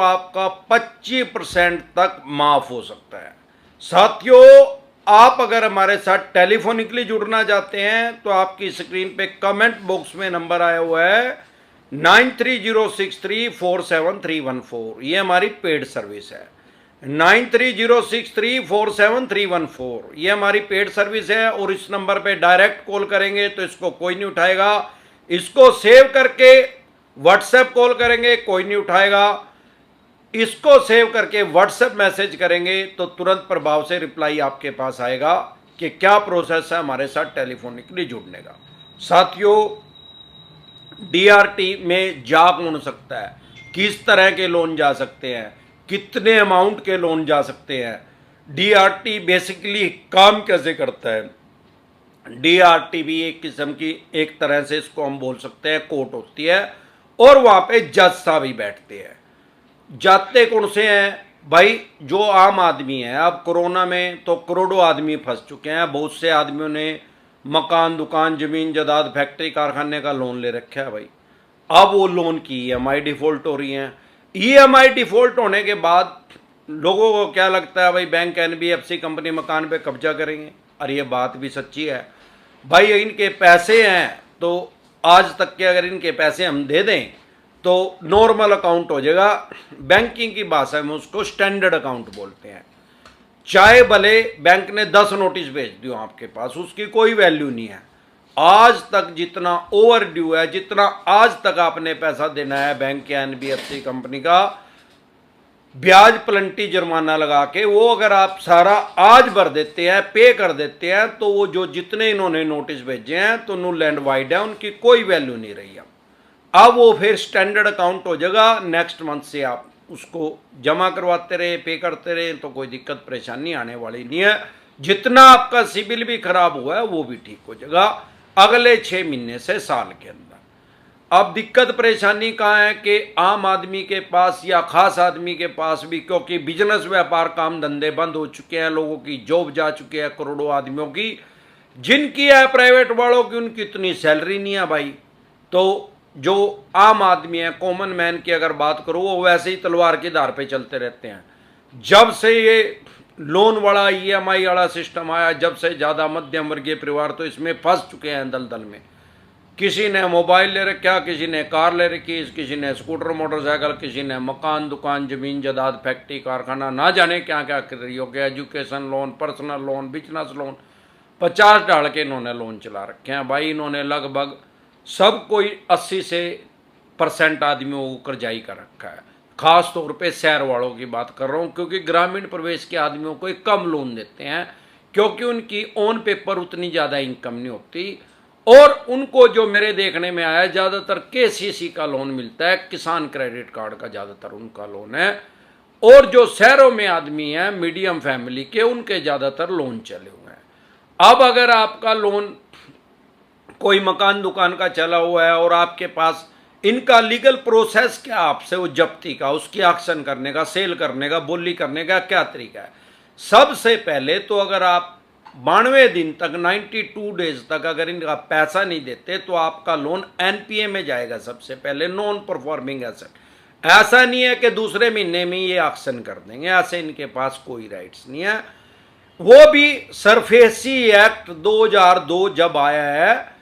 आपका 25% तक माफ हो सकता है। साथियों, आप अगर हमारे साथ टेलीफोनिकली जुड़ना चाहते हैं तो आपकी स्क्रीन पे कमेंट बॉक्स में नंबर आया हुआ है 9306347314। ये हमारी पेड सर्विस है। 9306347314 ये हमारी पेड सर्विस है और इस नंबर पे डायरेक्ट कॉल करेंगे तो इसको कोई नहीं उठाएगा। इसको सेव करके व्हाट्सएप कॉल करेंगे, कोई नहीं उठाएगा। इसको सेव करके व्हाट्सएप मैसेज करेंगे तो तुरंत प्रभाव से रिप्लाई आपके पास आएगा कि क्या प्रोसेस है हमारे साथ टेलीफोनिकली जुड़ने का। साथियों, डीआरटी में जा कौन सकता है, किस तरह के लोन जा सकते हैं, कितने अमाउंट के लोन जा सकते हैं, डीआरटी बेसिकली काम कैसे करता है। डीआरटी भी एक किस्म की, एक तरह से इसको हम बोल सकते हैं, कोर्ट होती है और वहां पे जज साहब ही बैठते हैं। जाते कौन से हैं भाई? जो आम आदमी है। अब कोरोना में तो करोड़ों आदमी फंस चुके हैं। बहुत से आदमियों ने मकान, दुकान, जमीन जायदाद, फैक्ट्री, कारखाने का लोन ले रखा है भाई। अब वो लोन की ईएमआई डिफॉल्ट हो रही है। ईएमआई डिफॉल्ट होने के बाद लोगों को क्या लगता है भाई, बैंक, एनबीएफसी कंपनी मकान पे कब्जा करेंगे। और ये बात भी सच्ची है भाई। इनके पैसे हैं तो आज तक के अगर इनके पैसे हम दे दें तो नॉर्मल अकाउंट हो जाएगा। बैंकिंग की भाषा में उसको स्टैंडर्ड अकाउंट बोलते हैं। चाहे भले बैंक ने 10 नोटिस भेज दियो आपके पास, उसकी कोई वैल्यू नहीं है। आज तक जितना ओवर ड्यू है, जितना आज तक आपने पैसा देना है बैंक या एनबीएफसी कंपनी का, ब्याज प्लंटी जुर्माना लगा के, वो अगर आप सारा आज भर देते हैं, पे कर देते हैं, तो वो जो जितने इन्होंने नोटिस भेजे हैं तो नुल एंड वाइड है, उनकी कोई वैल्यू नहीं रही है। अब वो फिर स्टैंडर्ड अकाउंट हो जाएगा। नेक्स्ट मंथ से आप उसको जमा करवाते रहे, पे करते रहे तो कोई दिक्कत परेशानी आने वाली नहीं है। जितना आपका सिबिल भी खराब हुआ है वो भी ठीक हो जाएगा अगले 6 महीने से साल के अंदर। अब दिक्कत परेशानी कहाँ है कि आम आदमी के पास या खास आदमी के पास भी, क्योंकि बिजनेस व्यापार काम धंधे बंद हो चुके हैं, लोगों की जॉब जा चुकी है, करोड़ों आदमियों की जिनकी है प्राइवेट वालों की, उनकी इतनी सैलरी नहीं है भाई। तो जो आम आदमी है, कॉमन मैन की अगर बात करो, वो वैसे ही तलवार की धार पे चलते रहते हैं। जब से ये लोन वाला ईएमआई वाला सिस्टम आया, जब से ज़्यादा मध्यम वर्गीय परिवार तो इसमें फंस चुके हैं दलदल में। किसी ने मोबाइल ले रखा, किसी ने कार ले रखी, किसी ने स्कूटर मोटरसाइकिल, किसी ने मकान, दुकान, जमीन जायदाद, फैक्ट्री, कारखाना, ना जाने क्या क्या कर रही हो गया, education loan, personal loan, business loan, 50 डाल के इन्होंने लोन चला रखे हैं भाई। इन्होंने लगभग सब कोई 80 से % आदमियों को कर्जाई कर रखा है। खास तौर पे शहर वालों की बात कर रहा हूँ, क्योंकि ग्रामीण प्रदेश के आदमियों को कम लोन देते हैं, क्योंकि उनकी ऑन पेपर उतनी ज़्यादा इनकम नहीं होती। और उनको जो मेरे देखने में आया, ज़्यादातर केसीसी का लोन मिलता है, किसान क्रेडिट कार्ड का ज़्यादातर उनका लोन है। और जो शहरों में आदमी हैं मीडियम फैमिली के, उनके ज़्यादातर लोन चले हुए हैं। अब अगर आपका लोन कोई मकान दुकान का चला हुआ है और आपके पास इनका लीगल प्रोसेस क्या, आपसे वो जब्ती का, उसकी एक्शन करने का, सेल करने का, बोली करने का क्या तरीका है? सबसे पहले तो अगर आप 92 दिन तक, 92 डेज तक अगर इनका पैसा नहीं देते तो आपका लोन एनपीए में जाएगा। सबसे पहले नॉन परफॉर्मिंग एसेट। ऐसा नहीं है कि दूसरे महीने में ये एक्शन कर देंगे, ऐसे इनके पास कोई राइट्स नहीं है। वो भी सरफेसी एक्ट 2002 जब आया है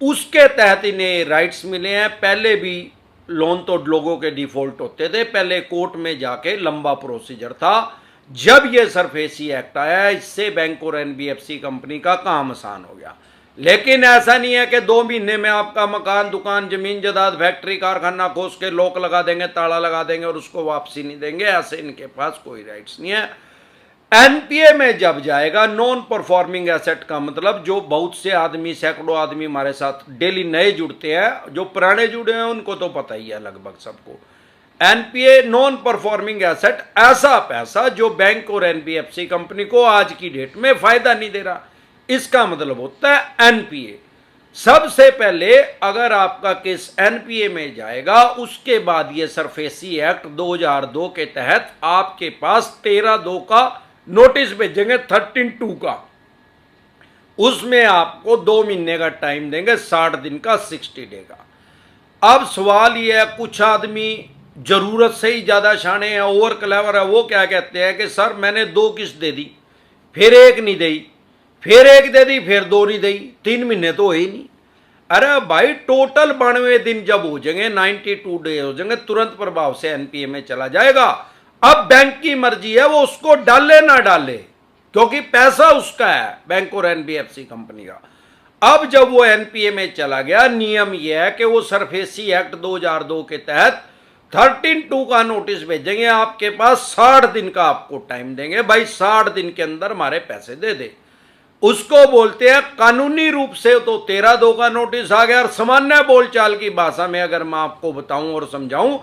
उसके तहत इन्हें राइट्स मिले हैं। पहले भी लोन तो लोगों के डिफॉल्ट होते थे, पहले कोर्ट में जाके लंबा प्रोसीजर था। जब ये सरफेसी एक्ट आया, इससे बैंक और एनबीएफसी कंपनी का काम आसान हो गया। लेकिन ऐसा नहीं है कि 2 महीने में आपका मकान, दुकान, जमीन जायदाद, फैक्ट्री, कारखाना खोस के लॉक लगा देंगे, ताला लगा देंगे और उसको वापसी नहीं देंगे। ऐसे इनके पास कोई राइट्स नहीं है। एनपीए में जब जाएगा, नॉन परफॉर्मिंग एसेट का मतलब, जो बहुत से आदमी, सैकड़ों आदमी हमारे साथ डेली नए जुड़ते हैं, जो पुराने जुड़े हैं उनको तो पता ही है लगभग सबको। एनपीए नॉन परफॉर्मिंग एसेट, ऐसा पैसा जो बैंक और एनबीएफसी कंपनी को आज की डेट में फायदा नहीं दे रहा, इसका मतलब होता है एनपीए। सबसे पहले अगर आपका केस एनपीए में जाएगा, उसके बाद ये सरफेसी एक्ट 2002 के तहत आपके पास 13/2 का नोटिस भेजेंगे, 13/2 का। उसमें आपको 2 महीने का टाइम देंगे, 60 दिन का, 60 डे का। अब सवाल यह है, कुछ आदमी जरूरत से ही ज्यादा शाणे हैं, ओवर क्लेवर है, वो क्या कहते हैं कि सर मैंने 2 किस्त दे दी, फिर 1 नहीं दी, फिर 1 दे दी, फिर 2 नहीं दी, 3 महीने तो हुए ही नहीं। अरे भाई टोटल 92 दिन जब हो जाएंगे, 92 डे हो जाएंगे, तुरंत प्रभाव से एनपीए में चला जाएगा। अब बैंक की मर्जी है वो उसको डाले ना डाले, क्योंकि पैसा उसका है, बैंक और एनबीएफसी कंपनी का। अब जब वो एनपीए में चला गया, नियम यह है कि वो सरफेसी एक्ट 2002 के तहत 13(2) का नोटिस भेजेंगे आपके पास, 60 दिन का आपको टाइम देंगे, भाई 60 दिन के अंदर हमारे पैसे दे दे। उसको बोलते हैं कानूनी रूप से तो 13(2) का नोटिस आ गया, और सामान्य बोलचाल की भाषा में अगर मैं आपको बताऊं और समझाऊं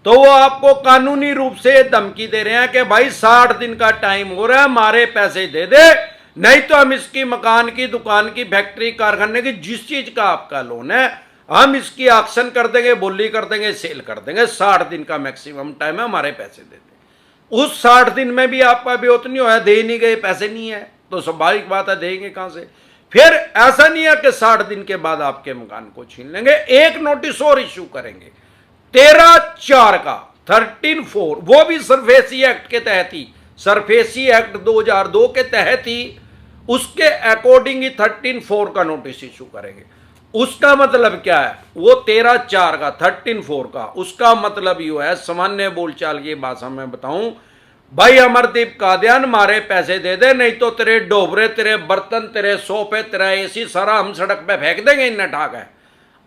तो वो आपको कानूनी रूप से धमकी दे रहे हैं कि भाई 60 दिन का टाइम हो रहा है, हमारे पैसे दे दे, नहीं तो हम इसकी मकान की, दुकान की, फैक्ट्री, कारखाने की, जिस चीज का आपका लोन है, हम इसकी ऑक्शन कर देंगे, बोली कर देंगे, सेल कर देंगे। 60 दिन का मैक्सिमम टाइम है, हमारे पैसे दे दे। उस 60 दिन में भी आपका विरोध नहीं होया, दे नहीं गए, पैसे नहीं है, तो स्वाभाविक बात है देंगे कहां से। फिर ऐसा नहीं है कि 60 दिन के बाद आपके मकान को छीन लेंगे, एक नोटिस और इश्यू करेंगे 13(4) का, 13(4), वो भी सरफेसी एक्ट के तहत ही, सरफेसी एक्ट 2002 के तहत ही, उसके अकॉर्डिंग ही 13(4) का नोटिस इशू करेंगे। उसका मतलब क्या है, वो 13(4) का, 13(4) का, उसका मतलब यू है, सामान्य बोलचाल की भाषा में बताऊं, भाई अमरदीप कादियान हमारे पैसे दे दे, नहीं तो तेरे डोबरे, तेरे बर्तन, तेरे सोफे, तेरा एसी सारा हम सड़क पे फेंक देंगे, इन ठाक है,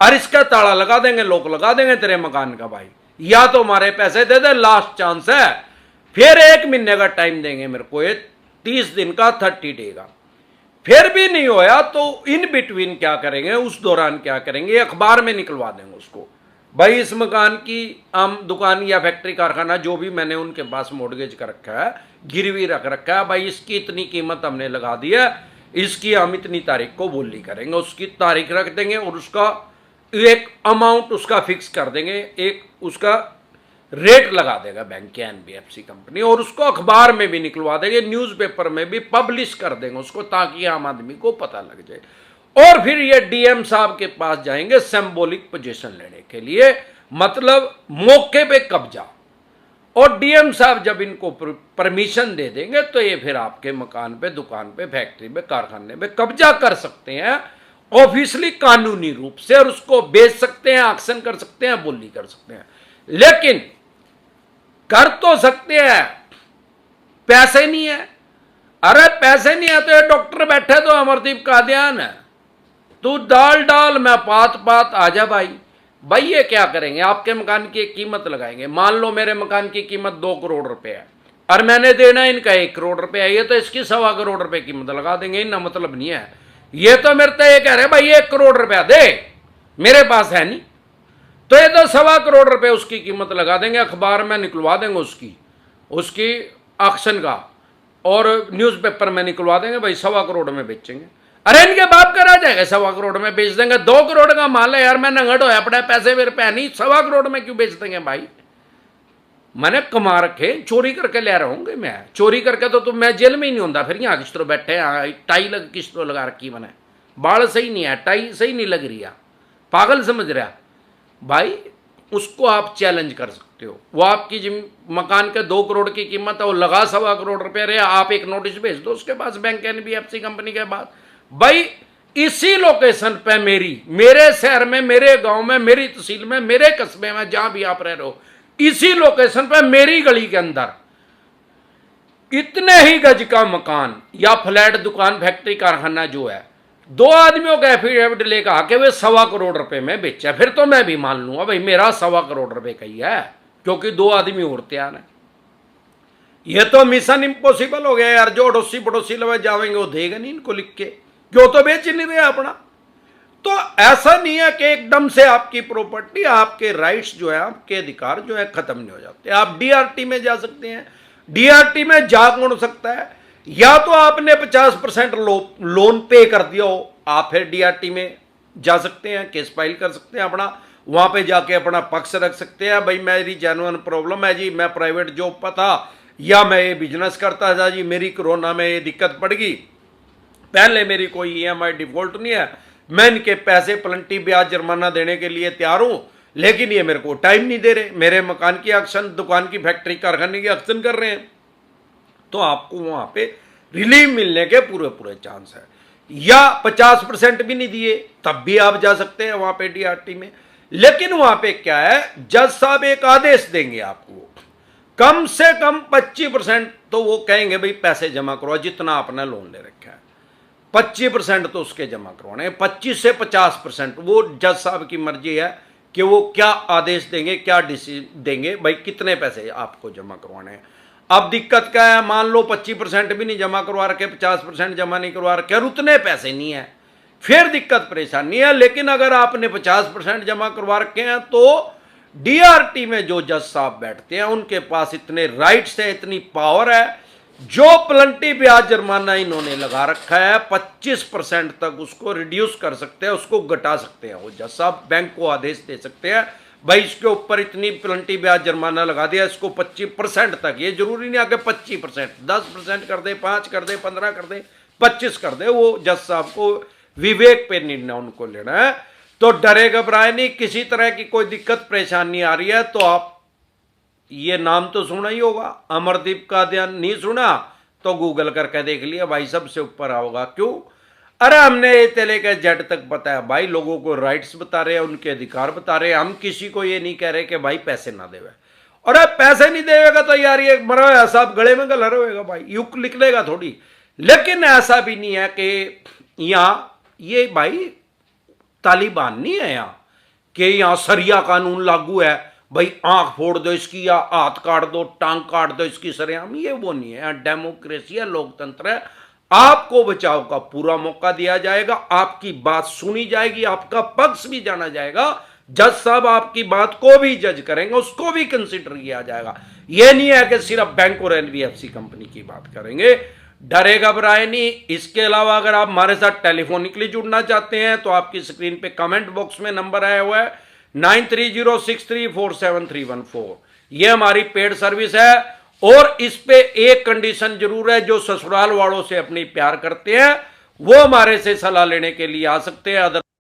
और इसका ताला लगा देंगे, लोक लगा देंगे तेरे मकान का, भाई या तो हमारे पैसे दे दे, लास्ट चांस है। फिर 1 महीने का टाइम देंगे मेरे को, 30 दिन का, 30 डे का। फिर भी नहीं होया तो इन बिटवीन क्या करेंगे, उस दौरान क्या करेंगे, अखबार में निकलवा देंगे उसको, भाई इस मकान की हम दुकान या फैक्ट्री, कारखाना, जो भी मैंने उनके पास मोर्गेज कर रखा है, गिरवी रख रखा है, भाई इसकी इतनी कीमत हमने लगा दी है, इसकी हम इतनी तारीख को बोली करेंगे, उसकी तारीख रख देंगे, और उसका एक अमाउंट उसका फिक्स कर देंगे, एक उसका रेट लगा देगा बैंक या एनबीएफसी कंपनी, और उसको अखबार में भी निकलवा देंगे, न्यूज़पेपर में भी पब्लिश कर देंगे उसको, ताकि आम आदमी को पता लग जाए। और फिर ये डीएम साहब के पास जाएंगे सिंबॉलिक पोजीशन लेने के लिए, मतलब मौके पे कब्जा, और डीएम साहब जब इनको परमिशन दे देंगे तो ये फिर आपके मकान पे, दुकान पे, फैक्ट्री पे, कारखाने पे कब्जा कर सकते हैं ऑफिशियली, कानूनी रूप से, और उसको बेच सकते हैं, ऑक्शन कर सकते हैं, बोली कर सकते हैं। लेकिन कर तो सकते हैं, पैसे नहीं है। अरे पैसे नहीं है तो ये डॉक्टर बैठे तो अमरदीप कादियान है, तू डाल डाल मैं पात पात, आजा भाई। भाई ये क्या करेंगे, आपके मकान की एक कीमत लगाएंगे, मान लो मेरे मकान की कीमत 2 करोड़ रुपए है, और मैंने देना इनका 1 करोड़ रुपए है, ये तो इसकी 1.25 करोड़ रुपए कीमत लगा देंगे, इतना मतलब नहीं है। ये तो मेरे तो ये कह रहे भाई 1 करोड़ रुपया दे, मेरे पास है नहीं, तो ये तो 1.25 करोड़ रुपए उसकी कीमत लगा देंगे, अखबार में निकलवा देंगे उसकी ऑक्शन का, और न्यूज़पेपर में निकलवा देंगे, भाई 1.25 करोड़ में बेचेंगे। अरे इनके बाप का रह जाएगा, 1.25 करोड़ में बेच देंगे। 2 करोड़ का माल है यार, मैं नंगड़ होया पड़ा, पैसे मेरे पे नहीं, 1.25 करोड़ में क्यों बेच देंगे भाई, मैंने कमा रखे, चोरी करके ले रहा हूँ मैं, चोरी करके तो तुम मैं जेल में ही नहीं होता, फिर यहाँ किस तरह बैठे, टाई लग किस तरह लगा रखी मैंने, बाल सही नहीं है, टाई सही नहीं लग रही है, पागल समझ रहा भाई। उसको आप चैलेंज कर सकते हो, वो आपकी मकान के 2 करोड़ की कीमत है, वो लगा 1.25 करोड़ रुपए रहे, आप एक नोटिस भेज दो उसके पास, बैंक एनबीएफसी कंपनी के पास, भाई इसी लोकेशन पे, मेरे शहर में, मेरे गांव में, मेरी तहसील में, मेरे कस्बे में, जहां भी आप रह रहे हो, इसी लोकेशन पे, मेरी गली के अंदर इतने ही गज का मकान या फ्लैट, दुकान, फैक्ट्री, कारखाना जो है, 2 आदमियों का एफिडेविट लेकर आके वे 1.25 करोड़ रुपए में बेचा, फिर तो मैं भी मान लूंगा भाई मेरा 1.25 करोड़ रुपए का ही है, क्योंकि 2 आदमी और तैयार है। ये तो मिशन इम्पॉसिबल हो गया यार, जो अड़ोसी पड़ोसी लगे जाएंगे वो देगा नहीं इनको लिख के, क्यों तो बेच नहीं रहे अपना। तो ऐसा नहीं है कि एकदम से आपकी प्रॉपर्टी, आपके राइट्स जो है, आपके अधिकार जो है खत्म नहीं हो जाते। आप डीआरटी में जा सकते हैं, डीआरटी में जा कौन सकता है, या तो आपने 50% लोन पे कर दिया हो, आप फिर डीआरटी में जा सकते हैं, केस फाइल कर सकते हैं अपना, वहां पे जाके अपना पक्ष रख सकते हैं, भाई मेरी जेन्युइन प्रॉब्लम है जी, मैं प्राइवेट जॉब पर था या मैं ये बिजनेस करता था जी, मेरी कोरोना में ये दिक्कत पड़ गई, पहले मेरी कोई ईएमआई डिफॉल्ट नहीं है, मैं इनके पैसे प्लंटी ब्याज जुर्माना देने के लिए तैयार हूं, लेकिन ये मेरे को टाइम नहीं दे रहे, मेरे मकान की एक्शन, दुकान की, फैक्ट्री, कारखाने की एक्शन कर रहे हैं, तो आपको वहां पे रिलीफ मिलने के पूरे पूरे चांस है। या 50% भी नहीं दिए तब भी आप जा सकते हैं वहां पे डीआरटी में। लेकिन वहां पे क्या है, जज साहब एक आदेश देंगे आपको, कम से कम 25% तो वो कहेंगे भाई पैसे जमा करो, जितना आपने लोन ले रखा है 25% तो उसके जमा करवाने, 25 से 50% वो जज साहब की मर्जी है कि वो क्या आदेश देंगे, क्या डिसीजन देंगे, भाई कितने पैसे आपको जमा करवाने हैं। अब दिक्कत क्या है, मान लो 25% भी नहीं जमा करवा रखे, 50% जमा नहीं करवा रखे और उतने पैसे नहीं है, फिर दिक्कत परेशानी है। लेकिन अगर आपने 50% जमा करवा रखे हैं तो डीआरटी में जो जज साहब बैठते हैं उनके पास इतने राइट्स है, इतनी पावर है, जो प्लंटी ब्याज जुर्माना इन्होंने लगा रखा है 25% तक उसको रिड्यूस कर सकते हैं, उसको घटा सकते हैं। वो जज साहब बैंक को आदेश दे सकते हैं, भाई इसके ऊपर इतनी प्लंटी ब्याज जुर्माना लगा दिया, इसको 25% तक, ये जरूरी नहीं आके 25%, 10% कर दे, 5 कर दे, 15 कर दे, 25 कर दे, वो जज साहब को विवेक पे निर्णय उनको लेना है। तो डरे घबराए नहीं, किसी तरह की कोई दिक्कत परेशानी आ रही है तो आप ये नाम तो सुना ही होगा, अमरदीप कादियान, नहीं सुना तो गूगल करके देख लिया भाई, सबसे ऊपर आओगा। क्यों? अरे हमने ए से लेकर जेड तक बताया भाई, लोगों को राइट्स बता रहे हैं, उनके अधिकार बता रहे हैं, हम किसी को ये नहीं कह रहे कि भाई पैसे ना देवे। और अब पैसे नहीं देगा तो यार ये मरो ऐसा गले में गला रहेगा भाई, युग लिख लेगा थोड़ी। लेकिन ऐसा भी नहीं है कि यहाँ ये भाई तालिबान नहीं है यहाँ कि यहाँ सरिया कानून लागू है, भाई आंख फोड़ दो इसकी या हाथ काट दो, टांग काट दो इसकी सरेआम, ये वो नहीं है। यहाँ डेमोक्रेसी है, लोकतंत्र है, आपको बचाव का पूरा मौका दिया जाएगा, आपकी बात सुनी जाएगी, आपका पक्ष भी जाना जाएगा, जज साहब आपकी बात को भी जज करेंगे, उसको भी कंसिडर किया जाएगा। यह नहीं है कि सिर्फ बैंक और एनबीएफसी कंपनी की बात करेंगे। डरे घबराए नहीं। इसके अलावा अगर आप हमारे साथ टेलीफोनिकली जुड़ना चाहते हैं तो आपकी स्क्रीन पे कमेंट बॉक्स में नंबर आया हुआ है 9306347314, ये हमारी पेड सर्विस है। और इस पे एक कंडीशन जरूर है, जो ससुराल वालों से अपनी प्यार करते हैं वो हमारे से सलाह लेने के लिए आ सकते हैं। अदर